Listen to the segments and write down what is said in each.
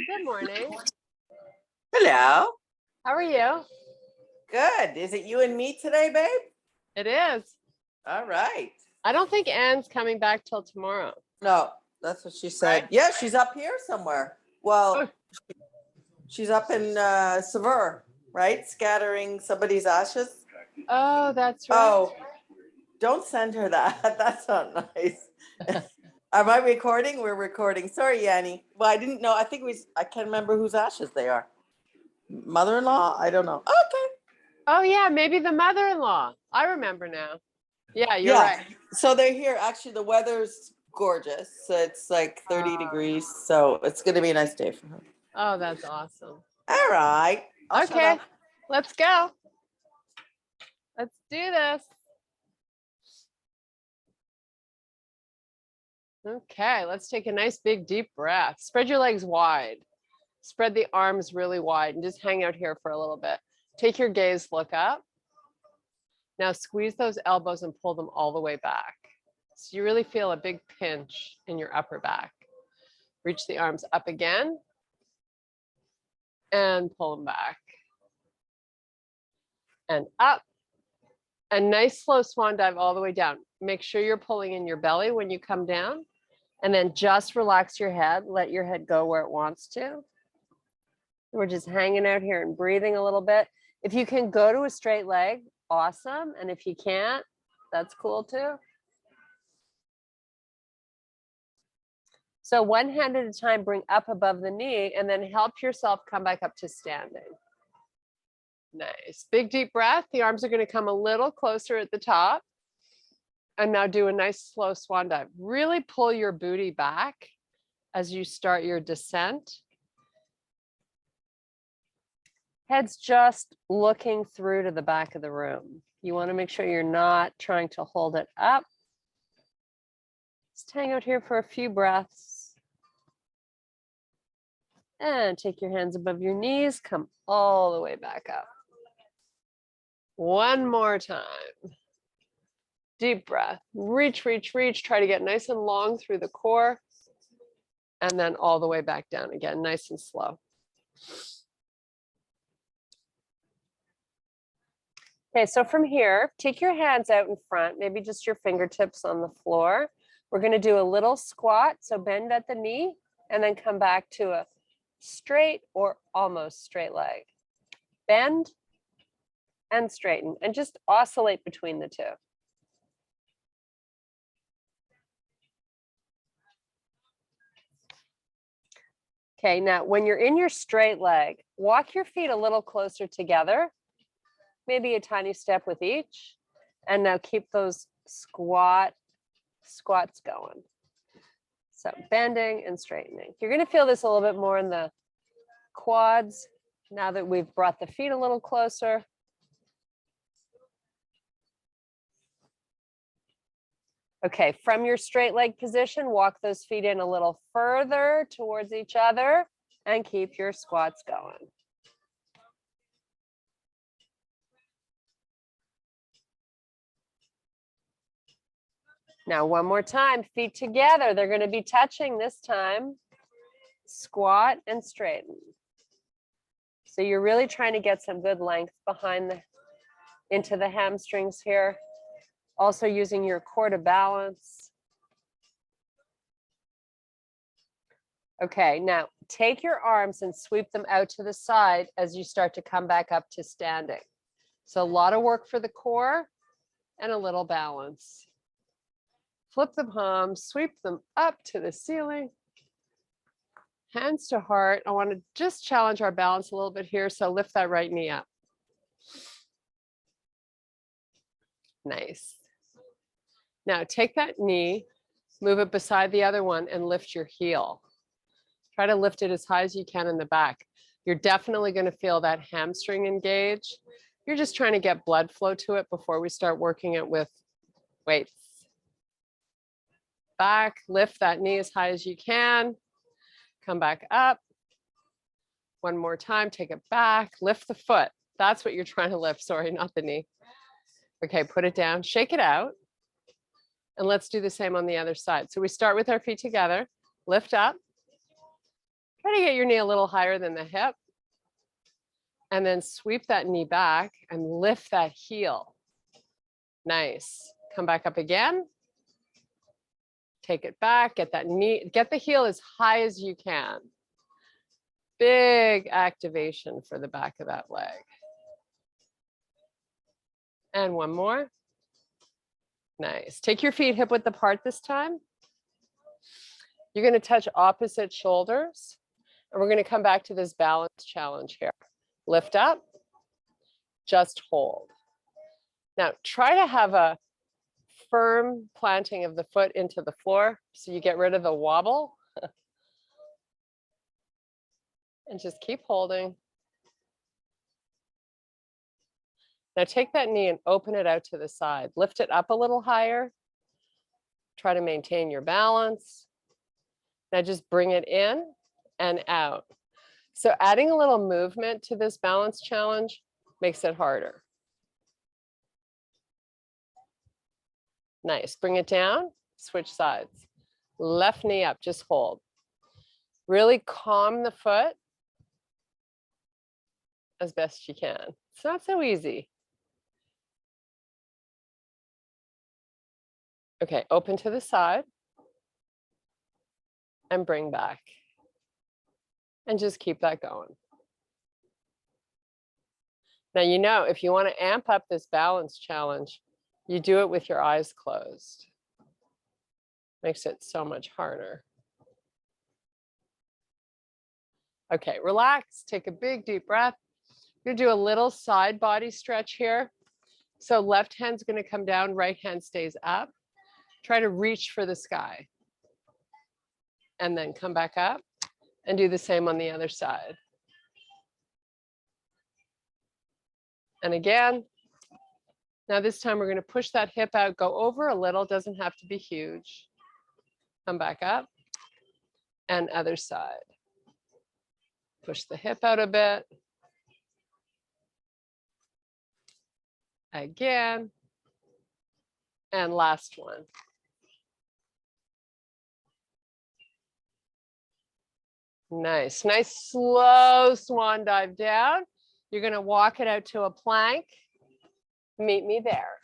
Good morning. Hello. How are you? Good. Is it you and me today, babe? It is. All right. I don't think Anne's coming back till tomorrow. No, that's what she said. Right. Yeah, she's up here somewhere. Well, Oh. she's up in Sever, right? Scattering somebody's ashes. Oh, that's right. Oh, don't send her that. That's not nice. Am I recording? We're recording. Sorry, Yanni. Well, I didn't know. I can't remember whose ashes they are. Mother-in-law? I don't know. Okay. Oh, yeah, maybe the mother-in-law. I remember now. Yeah, you're Yeah. right. So they're here. Actually, the weather's gorgeous. It's like 30 degrees. So it's going to be a nice day for her. Oh, that's awesome. All right. I'll shut Okay, up. let's go. Let's do this. Okay, let's take a nice big deep breath. Spread your legs wide. Spread the arms really wide and just hang out here for a little bit. Take your gaze, look up. Now squeeze those elbows and pull them all the way back. So you really feel a big pinch in your upper back. Reach the arms up again and pull them back. And up. A nice slow swan dive all the way down. Make sure you're pulling in your belly when you come down. And then just relax your head. Let your head go where it wants to. We're just hanging out here and breathing a little bit. If you can go to a straight leg, awesome. And if you can't, that's cool too. So one hand at a time, bring up above the knee and then help yourself come back up to standing. Nice. Big deep breath. The arms are going to come a little closer at the top. And now do a nice slow swan dive. Really pull your booty back as you start your descent. Head's just looking through to the back of the room. You want to make sure you're not trying to hold it up. Just hang out here for a few breaths. And take your hands above your knees. Come all the way back up. One more time. Deep breath. Reach, reach, reach. Try to get nice and long through the core. And then all the way back down again, nice and slow. Okay, so from here, take your hands out in front, maybe just your fingertips on the floor. We're going to do a little squat. So bend at the knee and then come back to a straight or almost straight leg. Bend and straighten and just oscillate between the two. Okay, now when you're in your straight leg, walk your feet a little closer together, maybe a tiny step with each. And now keep those squats going. So bending and straightening. You're going to feel this a little bit more in the quads now that we've brought the feet a little closer. Okay, from your straight leg position, walk those feet in a little further towards each other and keep your squats going. Now, one more time, feet together. They're going to be touching this time. Squat and straighten. So you're really trying to get some good length into the hamstrings here. Also using your core to balance. Okay, now take your arms and sweep them out to the side as you start to come back up to standing. So a lot of work for the core and a little balance. Flip the palms, sweep them up to the ceiling. Hands to heart. I want to just challenge our balance a little bit here. So lift that right knee up. Nice. Now take that knee, move it beside the other one and lift your heel. Try to lift it as high as you can in the back. You're definitely going to feel that hamstring engage. You're just trying to get blood flow to it before we start working it with weights. Back, lift that knee as high as you can. Come back up. One more time, take it back, lift the foot. That's what you're trying to lift, sorry, not the knee. Okay, put it down, shake it out. And let's do the same on the other side. So we start with our feet together, lift up, Try to get your knee a little higher than the hip. And then sweep that knee back and lift that heel. Nice. Come back up again. Take it back, get that knee, get the heel as high as you can. Big activation for the back of that leg. And one more. Nice. Take your feet hip width apart this time. You're going to touch opposite shoulders. And we're going to come back to this balance challenge here. Lift up, just hold. Now try to have a firm planting of the foot into the floor so you get rid of the wobble. And just keep holding. Now take that knee and open it out to the side. Lift it up a little higher. Try to maintain your balance. Now just bring it in and out. So adding a little movement to this balance challenge makes it harder. Nice. Bring it down, switch sides. Left knee up, just hold. Really calm the foot as best you can. It's not so easy. Okay, open to the side and bring back. And just keep that going. Now, you know, if you want to amp up this balance challenge, you do it with your eyes closed. Makes it so much harder. Okay, relax, take a big deep breath. You're gonna do a little side body stretch here. So left hand's gonna come down, right hand stays up. Try to reach for the sky. And then come back up and do the same on the other side. And again, now this time we're going to push that hip out, go over a little, doesn't have to be huge. Come back up and other side. Push the hip out a bit. Again. And last one. Nice, nice slow swan dive down. You're going to walk it out to a plank. Meet me there.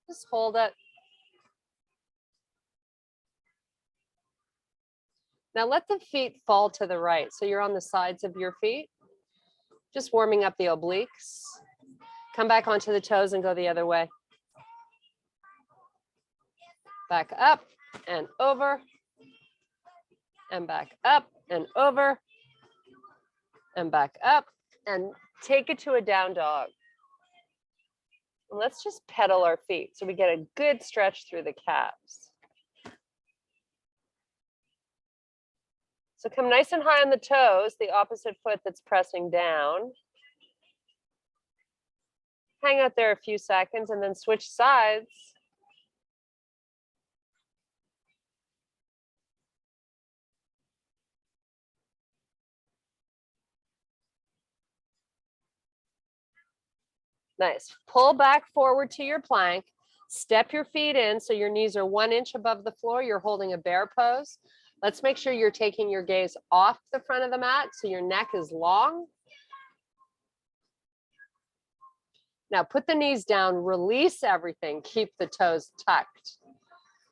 Just hold it. Now let the feet fall to the right. So you're on the sides of your feet. Just warming up the obliques. Come back onto the toes and go the other way. Back up and over. And back up and over. And back up. And take it to a down dog. And let's just pedal our feet so we get a good stretch through the calves. So come nice and high on the toes, the opposite foot that's pressing down. Hang out there a few seconds and then switch sides. Nice. Pull back forward to your plank. Step your feet in so your knees are 1 inch above the floor. You're holding a bear pose. Let's make sure you're taking your gaze off the front of the mat so your neck is long. Now put the knees down, release everything, keep the toes tucked.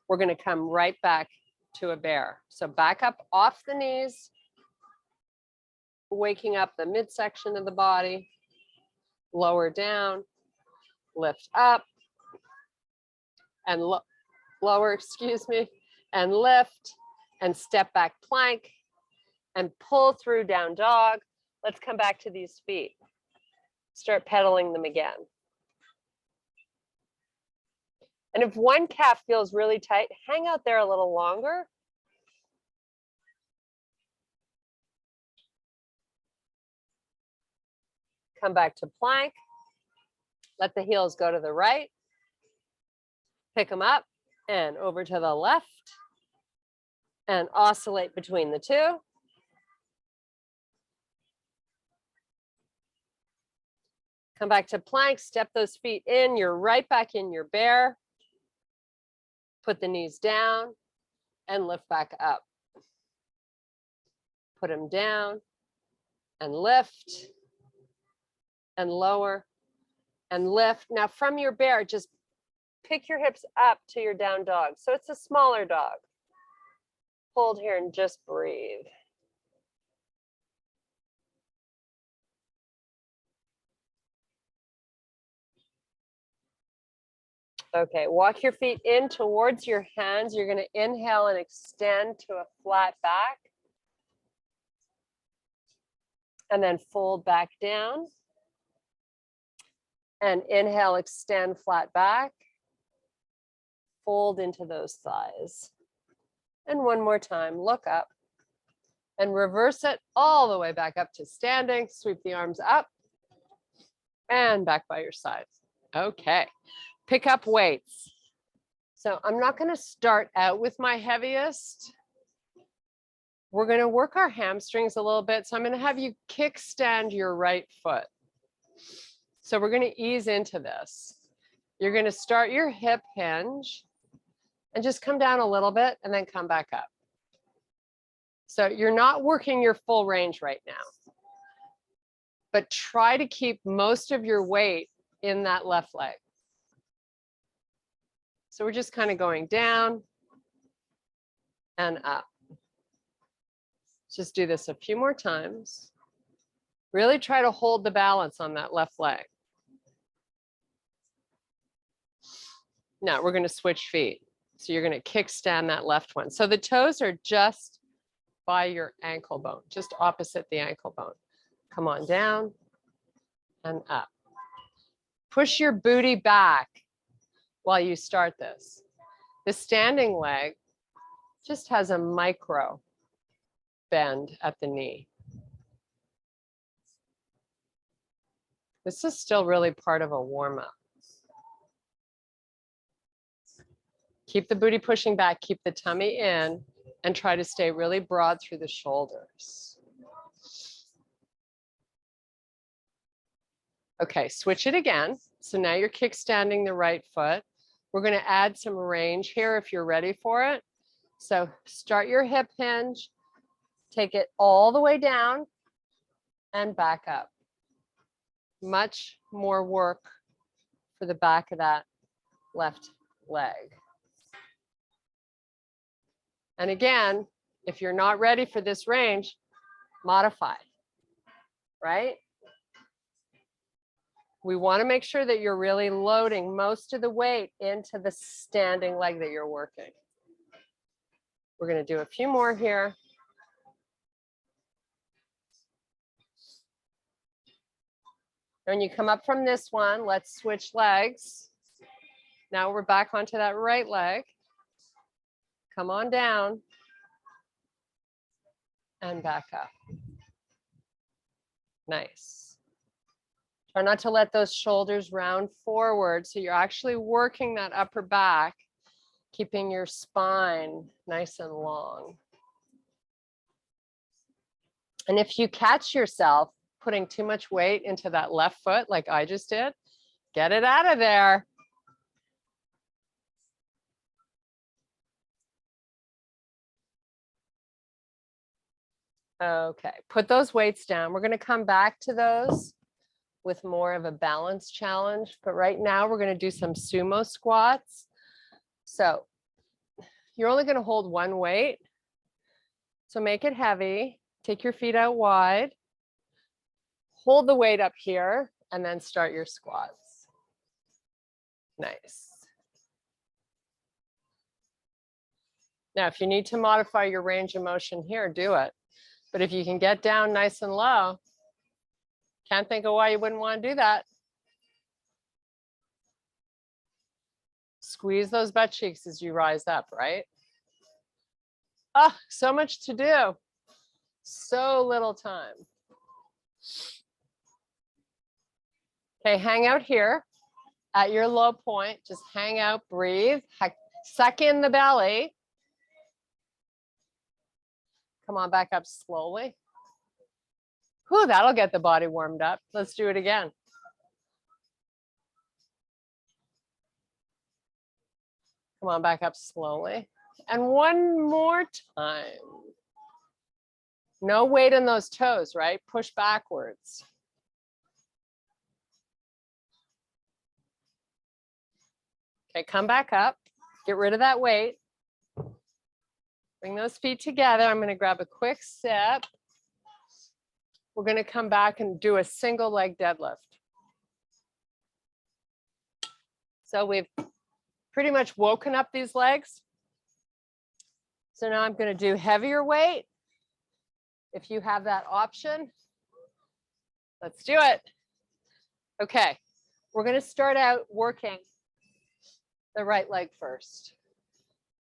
We're going to come right back to a bear. So back up off the knees, waking up the midsection of the body, lower down, lift up, and lower, excuse me, and lift, and step back plank, and pull through down dog. Let's come back to these feet. Start pedaling them again. And if one calf feels really tight, hang out there a little longer. Come back to plank. Let the heels go to the right. Pick them up and over to the left. And oscillate between the two. Come back to plank, step those feet in. You're right back in your bear. Put the knees down and lift back up. Put them down and lift and lower and lift. Now from your bear, just pick your hips up to your down dog. So it's a smaller dog. Hold here and just breathe. Okay, walk your feet in towards your hands. You're going to inhale and extend to a flat back. And then fold back down. And inhale, extend flat back. Fold into those thighs. And one more time, look up. And reverse it all the way back up to standing. Sweep the arms up. And back by your sides. Okay. Pick up weights. So I'm not going to start out with my heaviest. We're going to work our hamstrings a little bit. So I'm going to have you kickstand your right foot. So we're going to ease into this. You're going to start your hip hinge and just come down a little bit and then come back up. So you're not working your full range right now, but try to keep most of your weight in that left leg. So we're just kind of going down and up. Just do this a few more times. Really try to hold the balance on that left leg. Now we're going to switch feet. So you're going to kickstand that left one. So the toes are just by your ankle bone, just opposite the ankle bone. Come on down and up. Push your booty back while you start this. The standing leg just has a micro bend at the knee. This is still really part of a warm-up. Keep the booty pushing back, keep the tummy in, and try to stay really broad through the shoulders. Okay, switch it again. So now you're kickstanding the right foot. We're going to add some range here if you're ready for it. So start your hip hinge, take it all the way down and back up. Much more work for the back of that left leg. And again, if you're not ready for this range, modify, right? We want to make sure that you're really loading most of the weight into the standing leg that you're working. We're going to do a few more here. When you come up from this one, let's switch legs. Now we're back onto that right leg. Come on down and back up. Nice. Try not to let those shoulders round forward. So you're actually working that upper back, keeping your spine nice and long. And if you catch yourself putting too much weight into that left foot, like I just did, get it out of there. Okay, put those weights down. We're going to come back to those with more of a balance challenge, but right now we're going to do some sumo squats. So you're only going to hold one weight. So make it heavy. Take your feet out wide. Hold the weight up here and then start your squats. Nice. Now, if you need to modify your range of motion here, do it. But if you can get down nice and low, can't think of why you wouldn't want to do that. Squeeze those butt cheeks as you rise up, right? Oh, so much to do. So little time. Okay, hang out here at your low point. Just hang out, breathe, suck in the belly. Come on back up slowly. Whew, that'll get the body warmed up. Let's do it again. Come on, back up slowly. And one more time. No weight in those toes, right? Push backwards. Okay, come back up. Get rid of that weight. Bring those feet together. I'm going to grab a quick sip. We're going to come back and do a single leg deadlift. So we've pretty much woken up these legs. So now I'm going to do heavier weight. If you have that option, let's do it. Okay, we're going to start out working the right leg first.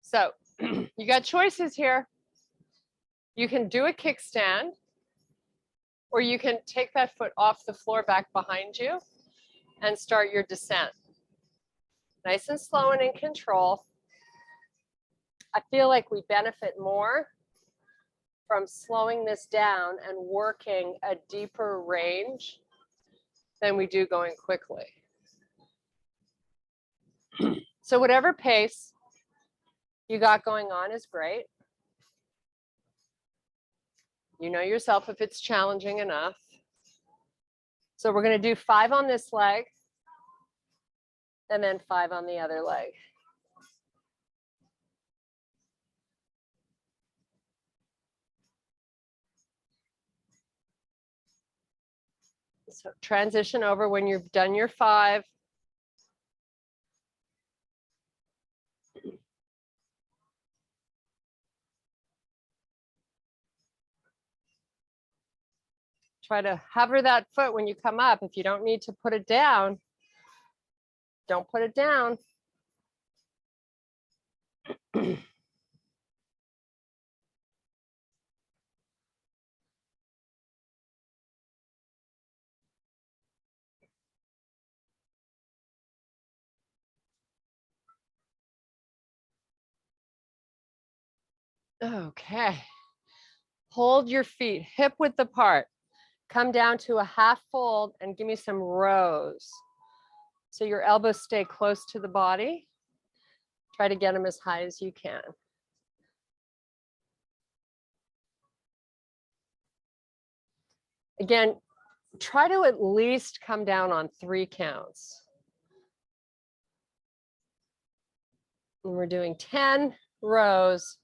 So you got choices here. You can do a kickstand, or you can take that foot off the floor back behind you and start your descent. Nice and slow and in control. I feel like we benefit more from slowing this down and working a deeper range than we do going quickly. So whatever pace you got going on is great. You know yourself if it's challenging enough. So we're going to do 5 on this leg and then 5 on the other leg. So transition over when you've done your 5. Try to hover that foot when you come up. If you don't need to put it down, don't put it down. Okay. Hold your feet hip width apart. Come down to a half fold and give me some rows. So your elbows stay close to the body. Try to get them as high as you can. Again, try to at least come down on 3 counts. And we're doing 10 rows.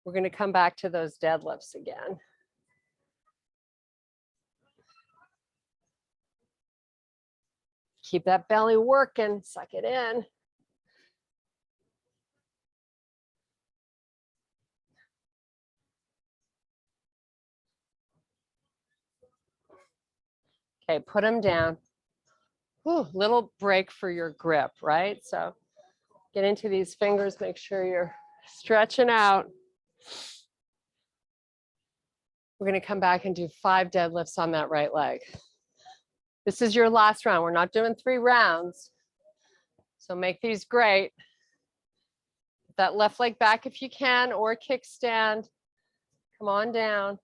We're going to come back to those deadlifts again. Keep that belly working, suck it in. Okay, put them down. Whew, little break for your grip, right? So get into these fingers, make sure you're stretching out. We're going to come back and do 5 deadlifts on that right leg. This is your last round. We're not doing 3 rounds. So make these great. Get that left leg back if you can, or a kickstand. Come on down.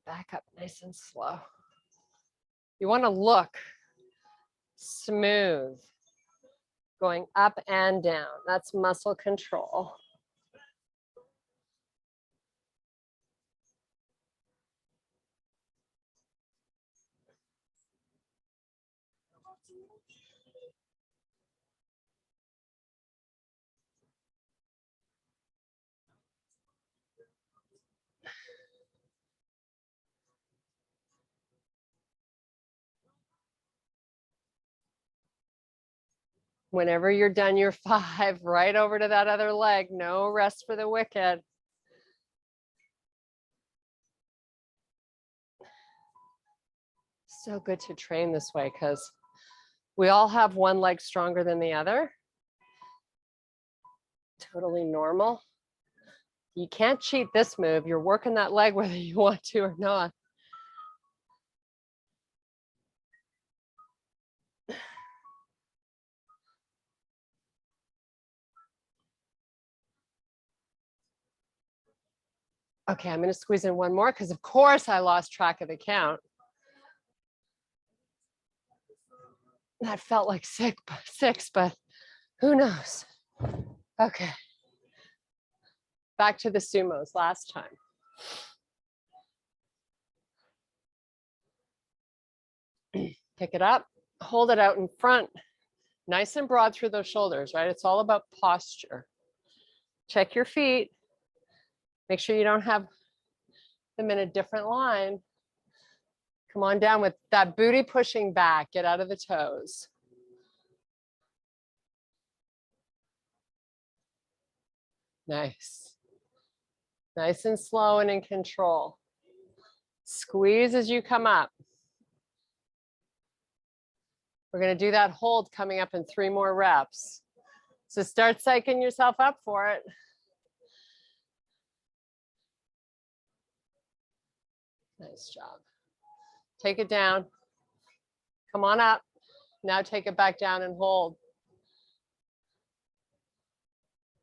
Back up nice and slow. You want to look smooth, going up and down. That's muscle control. Whenever you're done your 5, right over to that other leg. No rest for the wicked. So good to train this way because we all have one leg stronger than the other. Totally normal. You can't cheat this move. You're working that leg whether you want to or not. Okay, I'm going to squeeze in one more because of course I lost track of the count. That felt like six, but who knows? Okay. Back to the sumos last time. Pick it up, hold it out in front, nice and broad through those shoulders, right? It's all about posture. Check your feet. Make sure you don't have them in a different line. Come on down with that booty pushing back. Get out of the toes. Nice. Nice and slow and in control. Squeeze as you come up. We're going to do that hold coming up in 3 more reps. So start psyching yourself up for it. Nice job. Take it down. Come on up. Now take it back down and hold.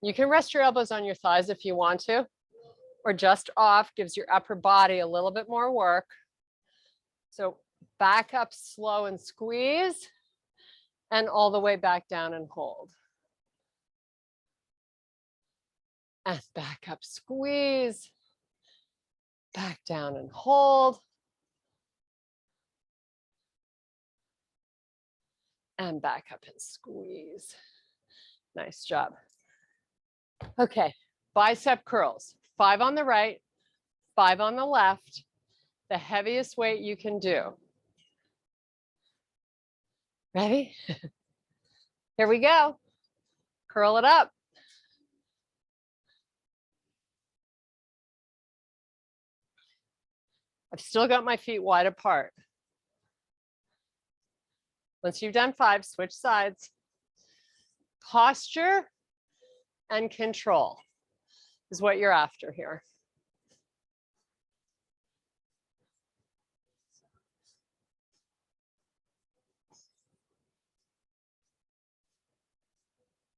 You can rest your elbows on your thighs if you want to, or just off, gives your upper body a little bit more work. So back up slow and squeeze, and all the way back down and hold. And back up, squeeze, back down and hold. And back up and squeeze. Nice job. Okay, bicep curls. 5 on the right, 5 on the left. The heaviest weight you can do. Ready? Here we go. Curl it up. I've still got my feet wide apart. Once you've done 5, switch sides. Posture and control is what you're after here.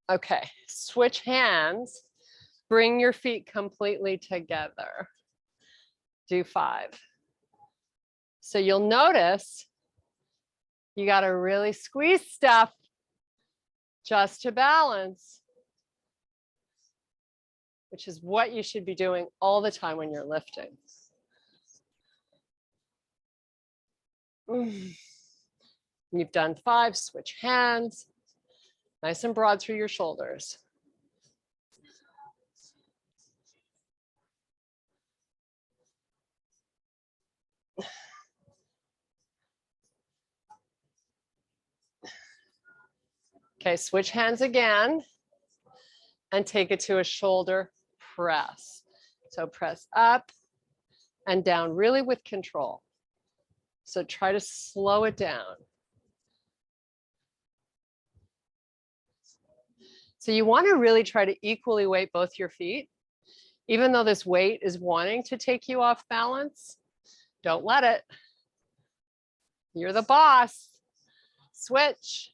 Okay, switch hands. Bring your feet completely together. Do 5. So you'll notice you got to really squeeze stuff just to balance, which is what you should be doing all the time when you're lifting. You've done 5, switch hands. Nice and broad through your shoulders. Okay, switch hands again and take it to a shoulder press. So press up and down really with control. So try to slow it down. So you want to really try to equally weight both your feet. Even though this weight is wanting to take you off balance, don't let it. You're the boss. Switch.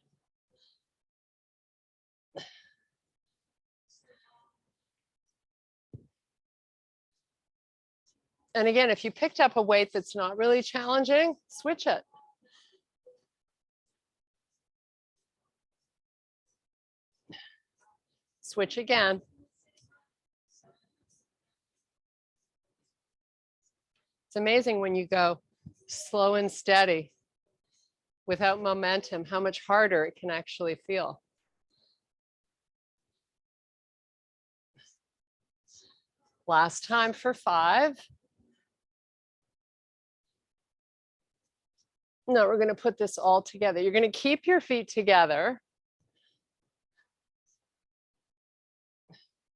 And again, if you picked up a weight that's not really challenging, switch it. Switch again. It's amazing when you go slow and steady without momentum, how much harder it can actually feel. Last time for 5. No, we're going to put this all together. You're going to keep your feet together.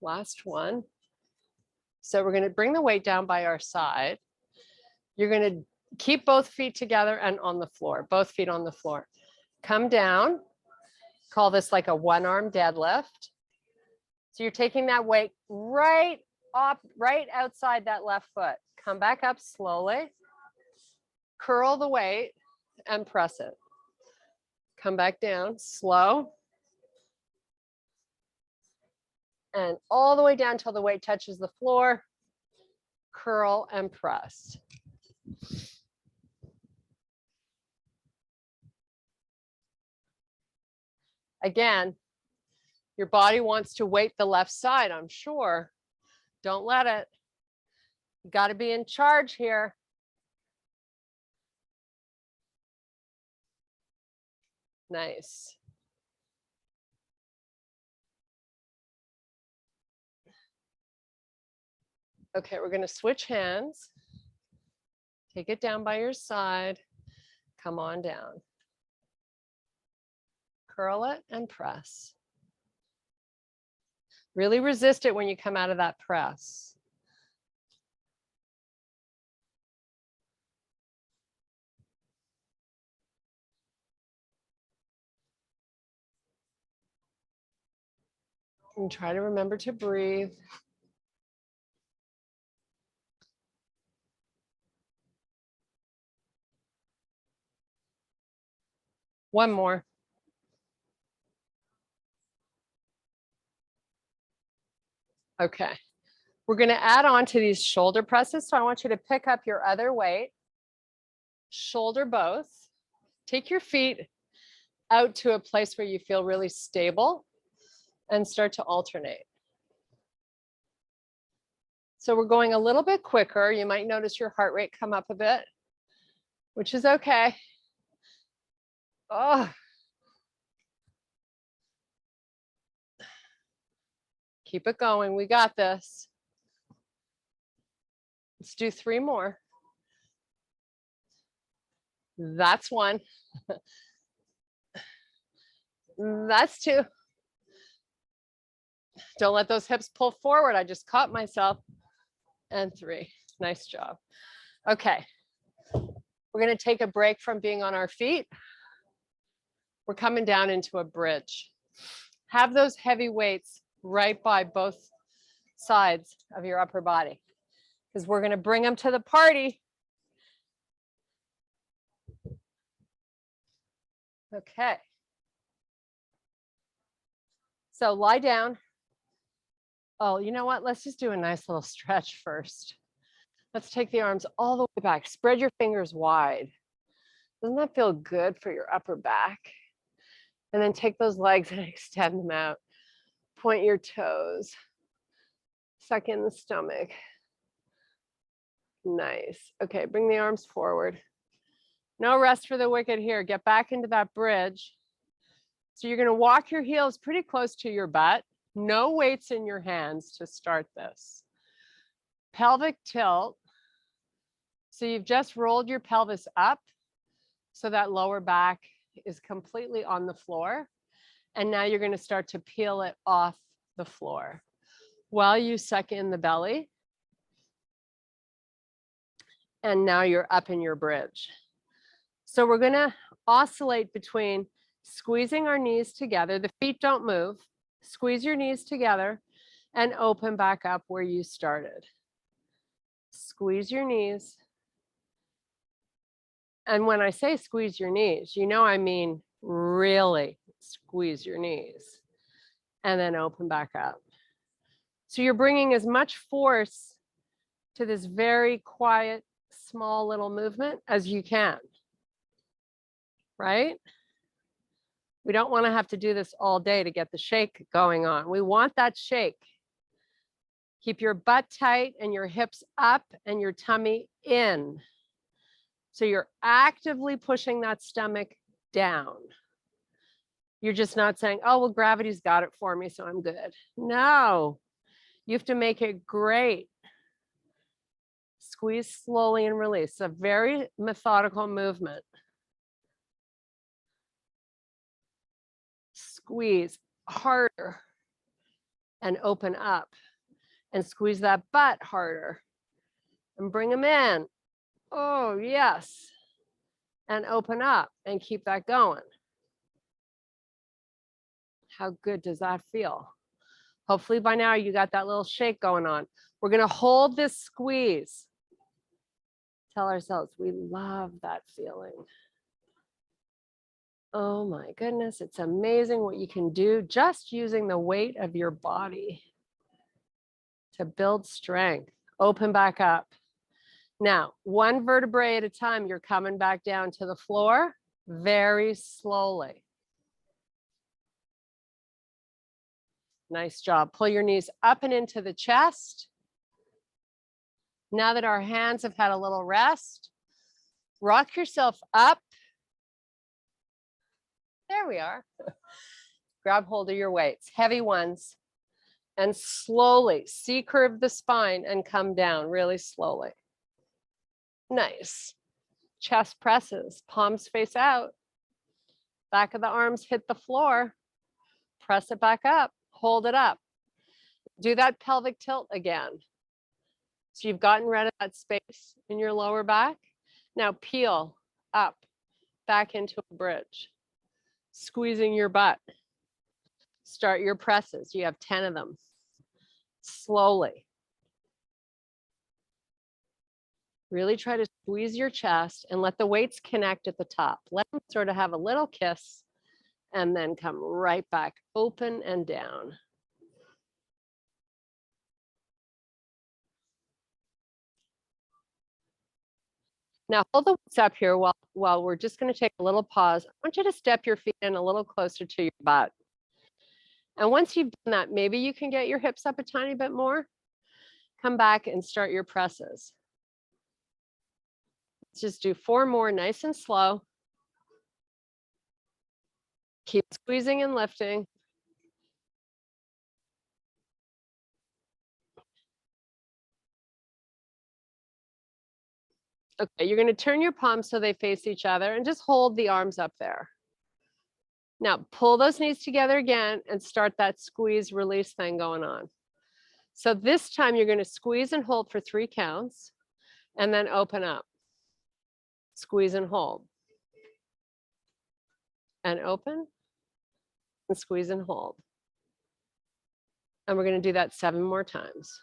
Last one. So we're going to bring the weight down by our side. You're going to keep both feet together and on the floor, both feet on the floor. Come down. Call this like a 1-arm deadlift. So you're taking that weight right outside that left foot. Come back up slowly. Curl the weight and press it. Come back down, slow. And all the way down till the weight touches the floor. Curl and press. Again, your body wants to weight the left side, I'm sure. Don't let it. You got to be in charge here. Nice. Okay, we're going to switch hands. Take it down by your side. Come on down. Curl it and press. Really resist it when you come out of that press. And try to remember to breathe. One more. Okay. We're going to add on to these shoulder presses. So I want you to pick up your other weight, shoulder both. Take your feet out to a place where you feel really stable and start to alternate. So we're going a little bit quicker. You might notice your heart rate come up a bit, which is okay. Oh. Keep it going. We got this. Let's do 3 more. That's 1. That's 2. Don't let those hips pull forward. I just caught myself. And 3. Nice job. Okay. We're going to take a break from being on our feet. We're coming down into a bridge. Have those heavy weights right by both sides of your upper body, because we're going to bring them to the party. Okay. So lie down. Oh, you know what? Let's just do a nice little stretch first. Let's take the arms all the way back. Spread your fingers wide. Doesn't that feel good for your upper back? And then take those legs and extend them out. Point your toes. Suck in the stomach. Nice. Okay, bring the arms forward. No rest for the wicked here. Get back into that bridge. So you're going to walk your heels pretty close to your butt. No weights in your hands to start this. Pelvic tilt. So you've just rolled your pelvis up so that lower back is completely on the floor. And now you're going to start to peel it off the floor while you suck in the belly. And now you're up in your bridge. So we're going to oscillate between squeezing our knees together. The feet don't move. Squeeze your knees together and open back up where you started. Squeeze your knees. And when I say squeeze your knees, you know I mean really squeeze your knees and then open back up. So you're bringing as much force to this very quiet, small little movement as you can, right? We don't want to have to do this all day to get the shake going on. We want that shake. Keep your butt tight and your hips up and your tummy in. So you're actively pushing that stomach down. You're just not saying, oh, well, gravity's got it for me, so I'm good. No, you have to make it great. Squeeze slowly and release. A very methodical movement. Squeeze harder and open up. And squeeze that butt harder and bring them in. Oh, yes. And open up and keep that going. How good does that feel? Hopefully by now you got that little shake going on. We're going to hold this squeeze. Tell ourselves we love that feeling. Oh my goodness, it's amazing what you can do just using the weight of your body to build strength. Open back up. Now, 1 vertebrae at a time, you're coming back down to the floor very slowly. Nice job. Pull your knees up and into the chest. Now that our hands have had a little rest, rock yourself up. There we are. Grab hold of your weights, heavy ones, and slowly C-curve the spine and come down really slowly. Nice. Chest presses, palms face out. Back of the arms hit the floor. Press it back up, hold it up. Do that pelvic tilt again. So you've gotten rid of that space in your lower back. Now peel up, back into a bridge. Squeezing your butt. Start your presses. You have 10 of them. Slowly. Really try to squeeze your chest and let the weights connect at the top. Let them sort of have a little kiss and then come right back open and down. Now hold the weights up here while we're just going to take a little pause. I want you to step your feet in a little closer to your butt. And once you've done that, maybe you can get your hips up a tiny bit more. Come back and start your presses. Let's just do 4 more, nice and slow. Keep squeezing and lifting. Okay, you're going to turn your palms so they face each other and just hold the arms up there. Now pull those knees together again and start that squeeze release thing going on. So this time you're going to squeeze and hold for 3 counts and then open up. Squeeze and hold. And open and squeeze and hold. And we're going to do that 7 more times.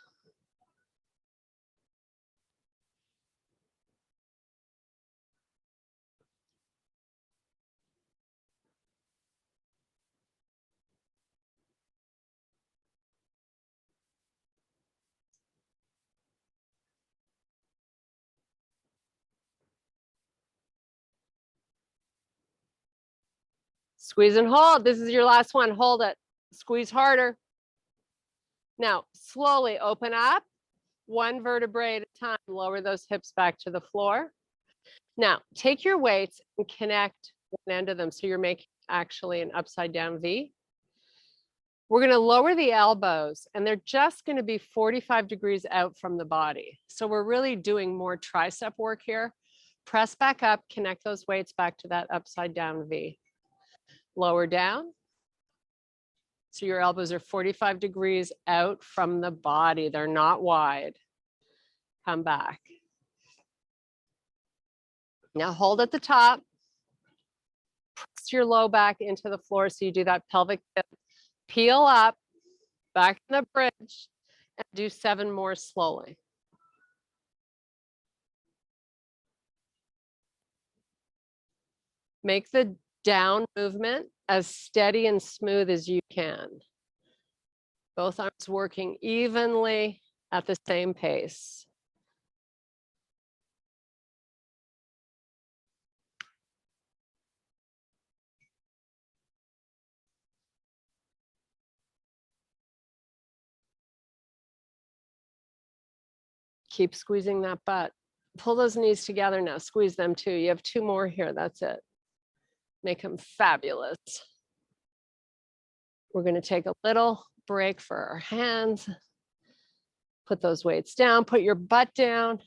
Squeeze and hold. This is your last one. Hold it. Squeeze harder. Now, slowly open up. 1 vertebrae at a time. Lower those hips back to the floor. Now, take your weights and connect one end of them so you're making actually an upside down V. We're going to lower the elbows and they're just going to be 45 degrees out from the body. So we're really doing more tricep work here. Press back up, connect those weights back to that upside down V. Lower down. So your elbows are 45 degrees out from the body. They're not wide. Come back. Now hold at the top. Press your low back into the floor so you do that pelvic tip. Peel up, back in the bridge, and do 7 more slowly. Make the down movement as steady and smooth as you can. Both arms working evenly at the same pace. Keep squeezing that butt. Pull those knees together now. Squeeze them too. You have 2 more here. That's it. Make them fabulous. We're going to take a little break for our hands. Put those weights down. Put your butt down.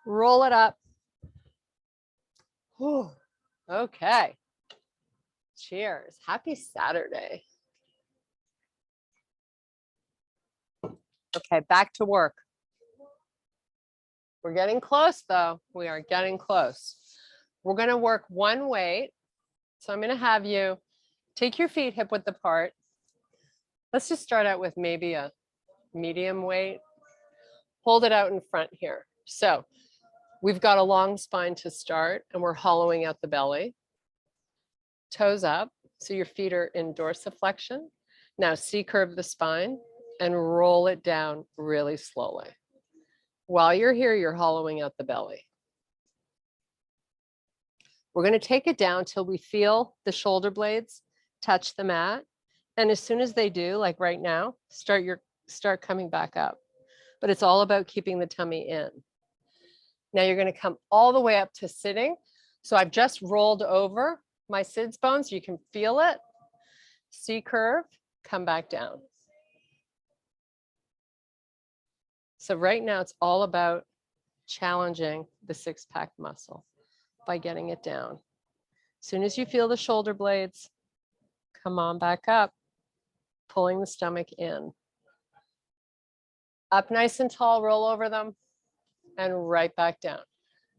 Roll it up. Whew. Okay. Cheers. Happy Saturday. Okay, back to work. We're getting close though. We are getting close. We're going to work 1 weight. So I'm going to have you take your feet hip width apart. Let's just start out with maybe a medium weight. Hold it out in front here. So we've got a long spine to start and we're hollowing out the belly. Toes up. So your feet are in dorsiflexion. Now C-curve the spine and roll it down really slowly. While you're here, you're hollowing out the belly. We're going to take it down till we feel the shoulder blades touch the mat And as soon as they do, like right now, start coming back up. But it's all about keeping the tummy in. Now you're going to come all the way up to sitting. So I've just rolled over my sits bones. You can feel it. C curve, come back down. So right now it's all about challenging the six-pack muscle by getting it down. As soon as you feel the shoulder blades, come on back up, pulling the stomach in. Up nice and tall, roll over them, and right back down.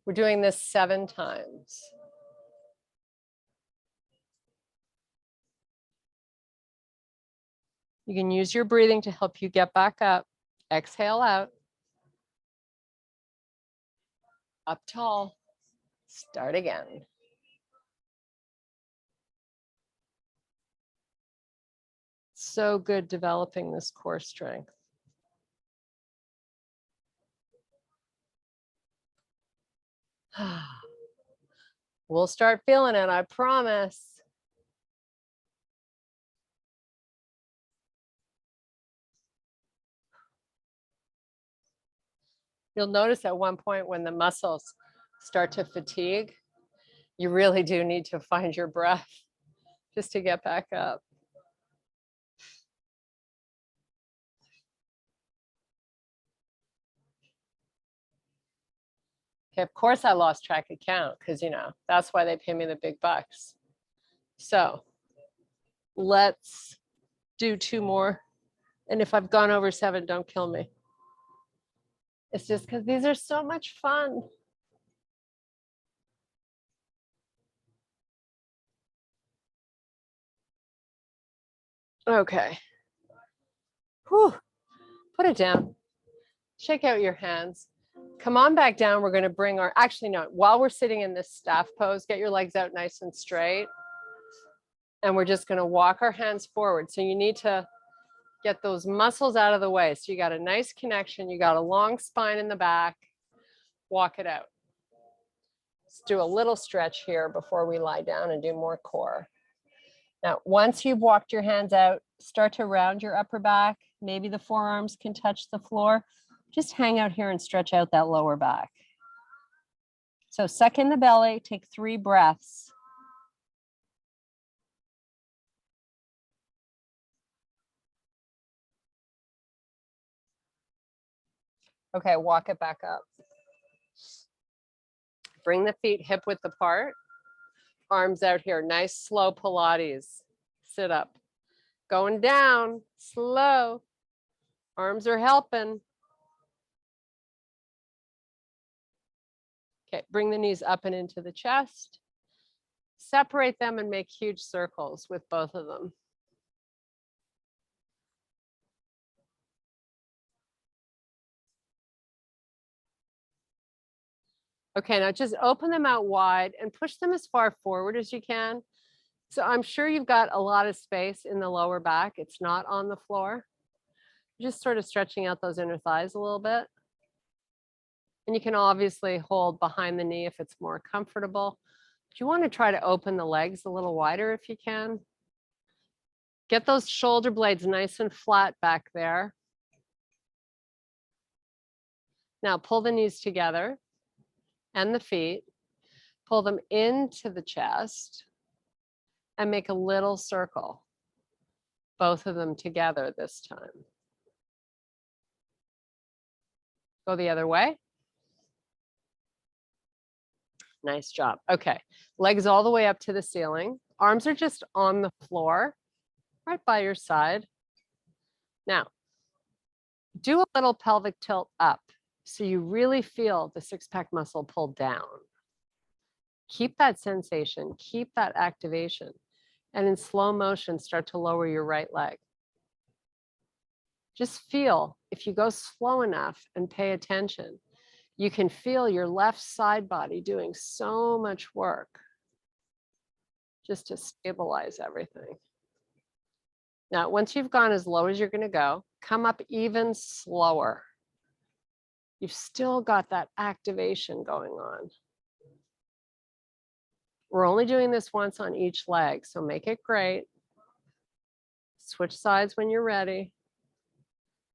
We're doing this 7 times. You can use your breathing to help you get back up. Exhale out. Up tall. Start again. So good developing this core strength. We'll start feeling it, I promise. You'll notice at one point when the muscles start to fatigue, you really do need to find your breath just to get back up. Okay, of course I lost track of count because, you know, that's why they pay me the big bucks. So let's do 2 more. And if I've gone over 7, don't kill me. It's just because these are so much fun. Okay. Whew. Put it down. Shake out your hands. Come on back down. We're going to bring our, actually, no, while we're sitting in this staff pose, get your legs out nice and straight. And we're just going to walk our hands forward. So you need to get those muscles out of the way. So you got a nice connection. You got a long spine in the back. Walk it out. Let's do a little stretch here before we lie down and do more core. Now, once you've walked your hands out, start to round your upper back. Maybe the forearms can touch the floor. Just hang out here and stretch out that lower back. So suck in the belly, take 3 breaths. Okay, walk it back up. Bring the feet hip width apart. Arms out here, nice slow Pilates. Sit up. Going down, slow. Arms are helping. Okay, bring the knees up and into the chest. Separate them and make huge circles with both of them. Okay, now just open them out wide and push them as far forward as you can. So I'm sure you've got a lot of space in the lower back. It's not on the floor. Just sort of stretching out those inner thighs a little bit. And you can obviously hold behind the knee if it's more comfortable. But you want to try to open the legs a little wider if you can. Get those shoulder blades nice and flat back there. Now pull the knees together and the feet. Pull them into the chest and make a little circle. Both of them together this time. Go the other way. Nice job. Okay, legs all the way up to the ceiling. Arms are just on the floor, right by your side. Now, do a little pelvic tilt up so you really feel the six-pack muscle pull down. Keep that sensation, keep that activation, and in slow motion, start to lower your right leg. Just feel, if you go slow enough and pay attention, you can feel your left side body doing so much work just to stabilize everything. Now, once you've gone as low as you're going to go, come up even slower. You've still got that activation going on. We're only doing this once on each leg, so make it great. Switch sides when you're ready.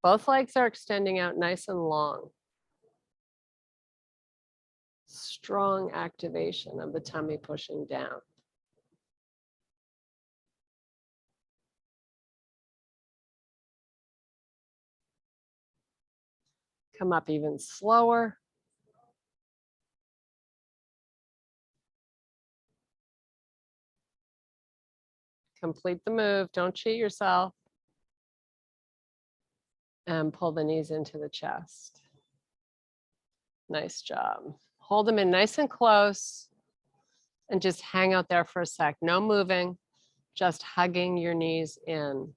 Both legs are extending out nice and long. Strong activation of the tummy pushing down. Come up even slower. Complete the move. Don't cheat yourself. And pull the knees into the chest. Nice job. Hold them in nice and close and just hang out there for a sec. No moving, just hugging your knees in.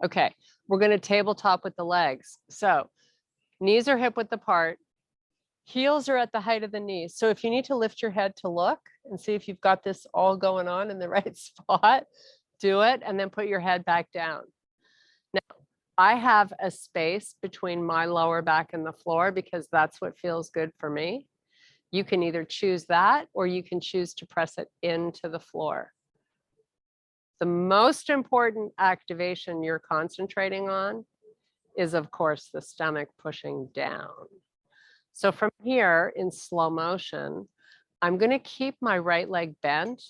Okay, we're going to tabletop with the legs. So knees are hip width apart. Heels are at the height of the knees. So if you need to lift your head to look and see if you've got this all going on in the right spot, do it and then put your head back down. Now, I have a space between my lower back and the floor because that's what feels good for me. You can either choose that or you can choose to press it into the floor. The most important activation you're concentrating on is, of course, the stomach pushing down. So from here in slow motion, I'm going to keep my right leg bent,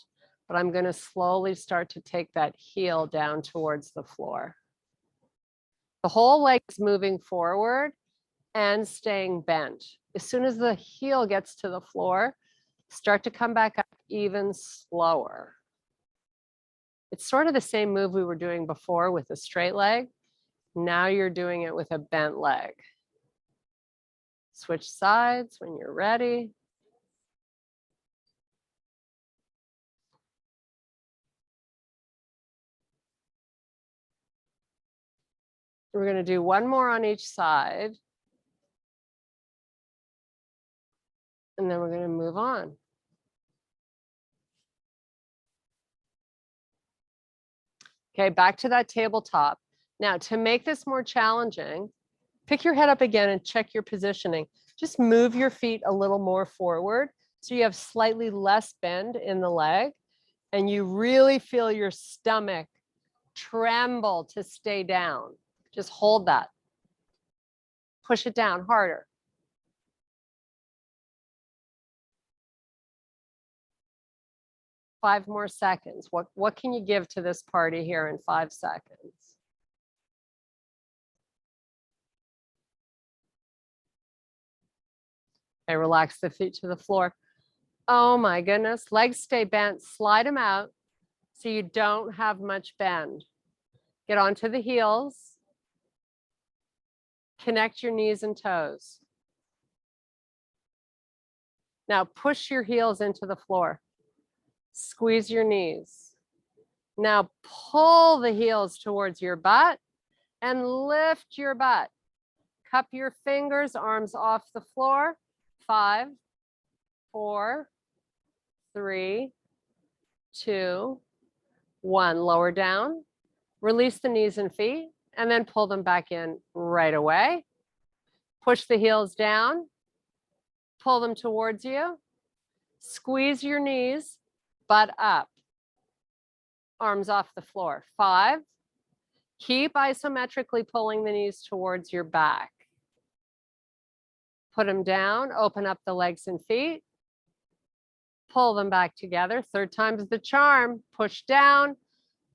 but I'm going to slowly start to take that heel down towards the floor. The whole leg is moving forward and staying bent. As soon as the heel gets to the floor, start to come back up even slower. It's sort of the same move we were doing before with a straight leg. Now you're doing it with a bent leg. Switch sides when you're ready. We're going to do one more on each side. And then we're going to move on. Okay, back to that tabletop. Now, to make this more challenging, pick your head up again and check your positioning. Just move your feet a little more forward so you have slightly less bend in the leg and you really feel your stomach tremble to stay down. Just hold that. Push it down harder. Five more seconds. What can you give to this party here in 5 seconds? Okay, relax the feet to the floor. Oh my goodness, legs stay bent, slide them out so you don't have much bend. Get onto the heels. Connect your knees and toes. Now push your heels into the floor. Squeeze your knees. Now pull the heels towards your butt and lift your butt. Cup your fingers, arms off the floor. 5, 4, 3, 2, 1. Lower down. Release the knees and feet and then pull them back in right away. Push the heels down. Pull them towards you. Squeeze your knees, butt up. Arms off the floor. 5. Keep isometrically pulling the knees towards your back. Put them down, open up the legs and feet. Pull them back together. 3rd time's the charm. Push down,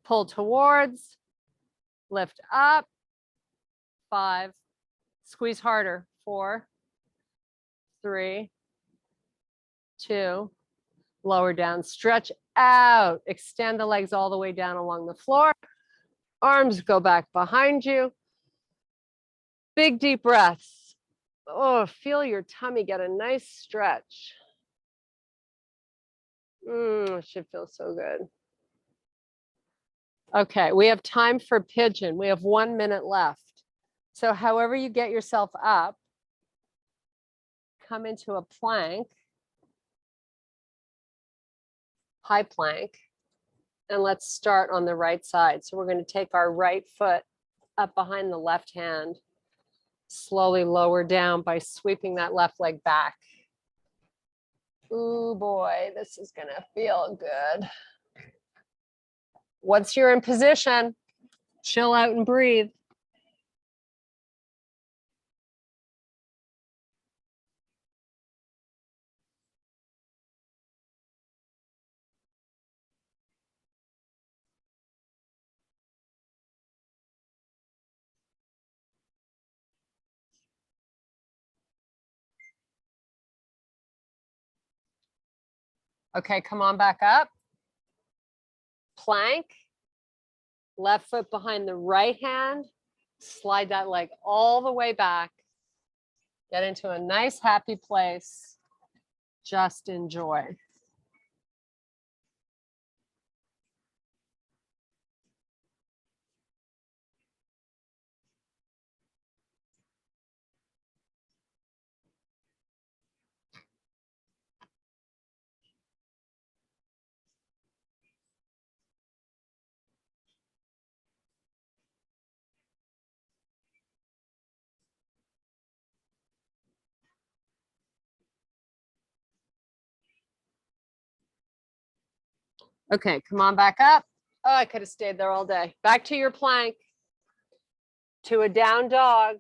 pull towards, lift up. 5. Squeeze harder. 4, 3, 2. Lower down, stretch out. Extend the legs all the way down along the floor. Arms go back behind you. Big deep breaths. Oh, feel your tummy get a nice stretch. It should feel so good. Okay, we have time for pigeon. We have 1 minute left. So however you get yourself up, come into a plank, high plank, and let's start on the right side. So we're going to take our right foot up behind the left hand, slowly lower down by sweeping that left leg back. Ooh, boy, this is gonna feel good. Once you're in position, chill out and breathe. Okay, come on back up. Plank. Left foot behind the right hand. Slide that leg all the way back. Get into a nice, happy place. Just enjoy. Okay, come on back up. Oh, I could have stayed there all day. Back to your plank. To a down dog.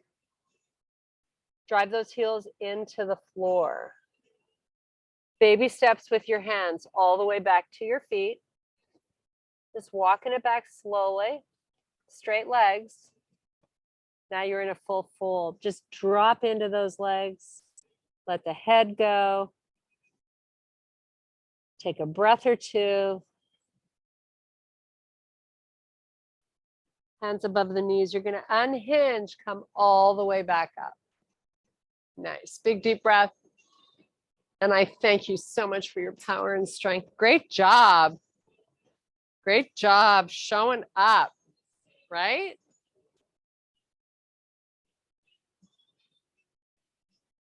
Drive those heels into the floor. Baby steps with your hands all the way back to your feet. Just walking it back slowly. Straight legs. Now you're in a full fold. Just drop into those legs. Let the head go. Take a breath or two. Hands above the knees. You're going to unhinge, come all the way back up. Nice. Big, deep breath. And I thank you so much for your power and strength. Great job. Great job showing up, right?